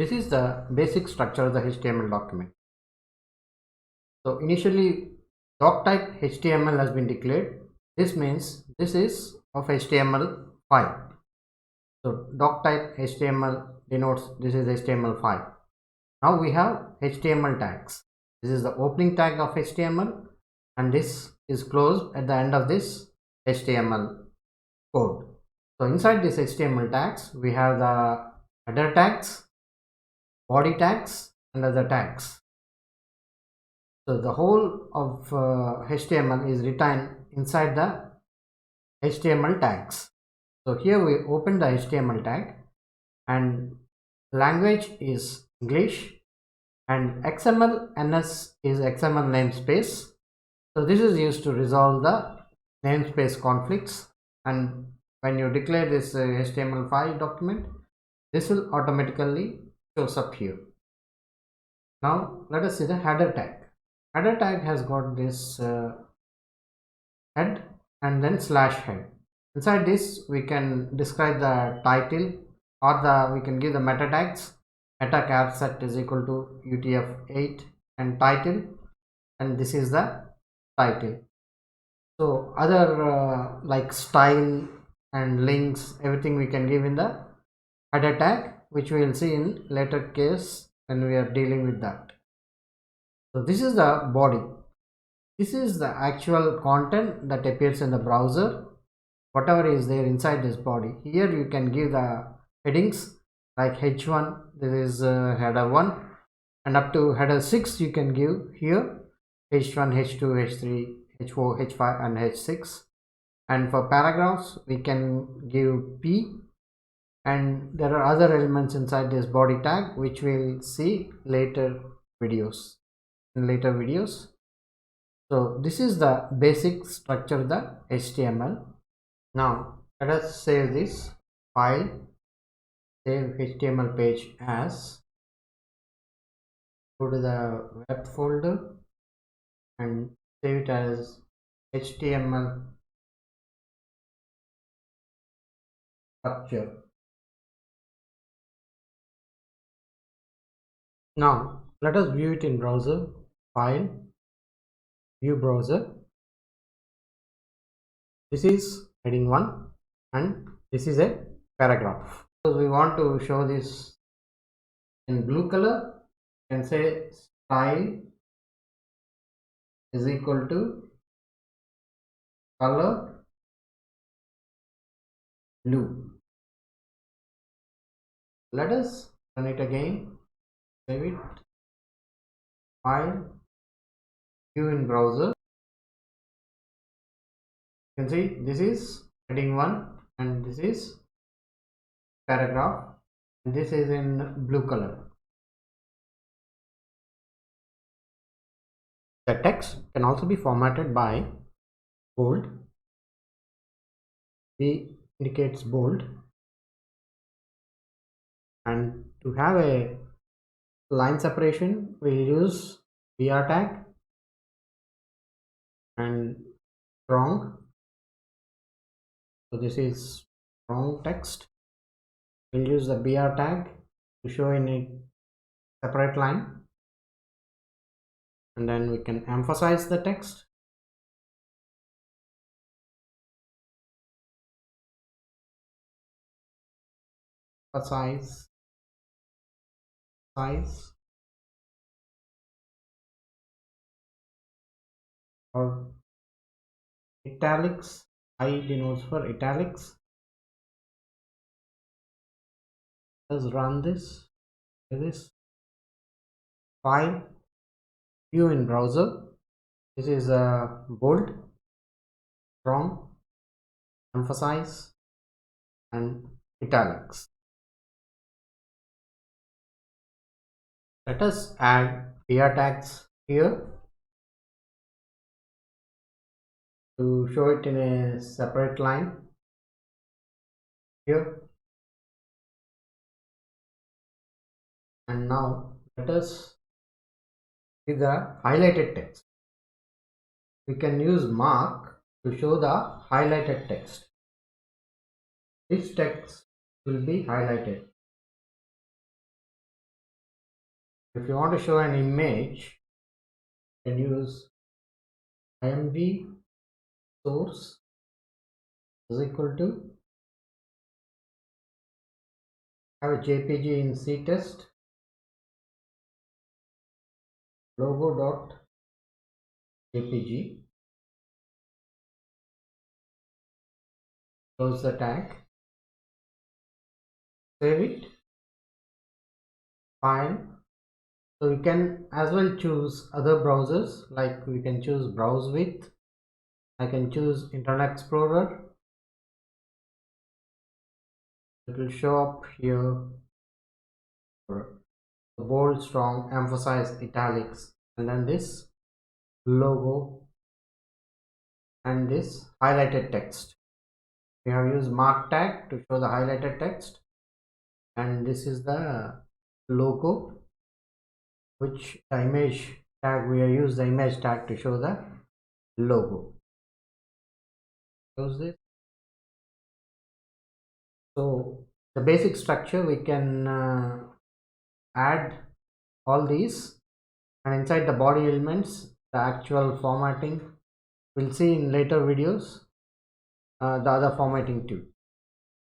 This is the basic structure of the HTML document. So initially doc type HTML has been declared. This means this is of HTML5. So doc type HTML denotes this is HTML5. Now we have HTML tags. This is the opening tag of HTML and this is closed at the end of this HTML code. So inside this HTML tags we have the header tags, body tags and other tags. So the whole of HTML is written inside the HTML tags. So here we open the HTML tag and language is English and XML NS is XML namespace. So this is used to resolve the namespace conflicts, and when you declare this HTML5 document, this will automatically shows up here. Now let us see the header tag. Header tag has got this head and then slash head. Inside this we can describe the title, or we can give the meta tags. Meta char set is equal to UTF-8 and title, and this is the title. So other like style and links, everything we can give in the header tag, which we will see in later case when we are dealing with that. So this is the body. This is the actual content that appears in the browser, whatever is there inside this body. Here you can give the headings like h1, this is header 1, and up to header 6 you can give here h1, h2, h3, h4, h5 and h6. And for paragraphs we can give p, and there are other elements inside this body tag which we'll see later videos. So this is the basic structure of the HTML. Now let us save this file, save HTML page as, go to the web folder and save it as HTML structure. Now let us view it in browser. File, view browser. This is heading 1 and this is a paragraph. So we want to show this in blue color, you can say style is equal to color blue. Let us run it again, save it, file, view in browser. You can see this is heading 1 and this is paragraph, and this is in blue color. The text can also be formatted by bold. B indicates bold, and to have a line separation we'll use BR tag and strong. So this is strong text. We'll use the BR tag to show in a separate line, and then we can emphasize the text. Size or italics. I denotes for italics. Let's run this. File, view in browser. This is a bold, strong, emphasize and italics. Let us add BR tags here to show it in a separate line here. And now let us see the highlighted text. We can use mark to show the highlighted text. This text will be highlighted. If you want to show an image, you can use img source is equal to have a jpg in ctest logo.jpg, close the tag, save it, file. So we can as well choose other browsers, like we can choose browse with, I can choose Internet Explorer. It will show up here bold, strong, emphasize, italics, and then this logo and this highlighted text. We have used mark tag to show the highlighted text, and this is the logo, which the image tag, we have used the image tag to show the logo. Close this. So the basic structure, we can add all these, and inside the body elements the actual formatting we'll see in later videos, the other formatting too.